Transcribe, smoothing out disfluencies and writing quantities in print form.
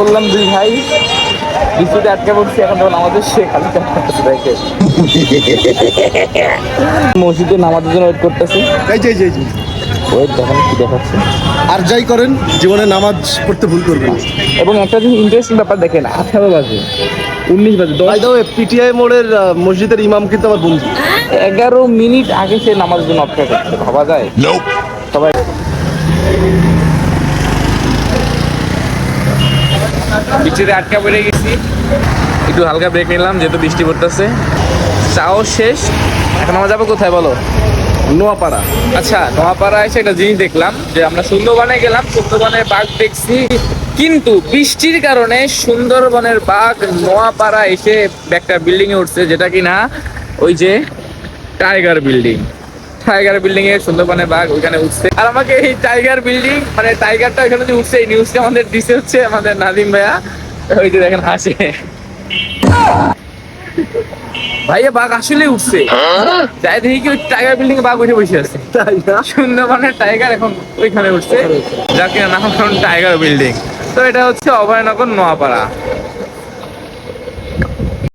বললাম দুই ভাই বৃষ্টিতে আটকে পড়ছি, এখন যখন আমাদের সে খালি দেখে মসজিদে নামাজের জন্য ওয়েট করতেছি। ওয়েট দেখেন কি দেখাচ্ছে। আর যাই করেন জীবনে নামাজ পড়তে ভুল করবেন না। এবং একটা জিনিস ইন্টারেস্টিং ব্যাপার দেখেন, 18 বাজে 19 বাজে বাই দ্য ওয়ে, পিটিআই মোড়ের মসজিদের ইমাম কিন্তু আমার বন্ধু। 11 মিনিট আগে সে নামাজের জন্য অপেক্ষা করছে, ভাবা যায়? সবাই বৃষ্টিতে আটকা পড়ে গেছি, একটু হালকা ব্রেক নিলাম যেহেতু বৃষ্টি পড়তেছে। চাও শেষ, এখন আমরা যাবো কোথায় বলো? নোয়াপাড়া। আচ্ছা, নোয়াপাড়া এসে একটা জিনিস দেখলাম যে আমরা সুন্দরবনে গেলাম, সুন্দরবনের বাঘ দেখছি, কিন্তু বৃষ্টির কারণে সুন্দরবনের বাঘ নোয়াপাড়া এসে একটা বিল্ডিং এ উঠছে, যেটা কিনা ওই যে টাইগার বিল্ডিং। টাইগার বিল্ডিং এ সুন্দরবনের বাঘ ওইখানে উঠছে, আর আমাকে এই টাইগার বিল্ডিং মানে টাইগারটা ওইখানে যে উঠছে এই নিউজটা আমাদের দিছে হচ্ছে আমাদের নাদিম ভাইয়া। ওই যে দেখেন হাসে, ভাইয়া বাঘ আসলে উঠছে। যাই দেখি কি ওই টাইগার বিল্ডিং এ বাঘ উঠে বসে আছে, তাই না? সুন্দরবনের টাইগার এখন ওইখানে উঠছে, যার কিনা নাম এখন টাইগার বিল্ডিং। তো এটা হচ্ছে অভয়নগর নোয়াপাড়া।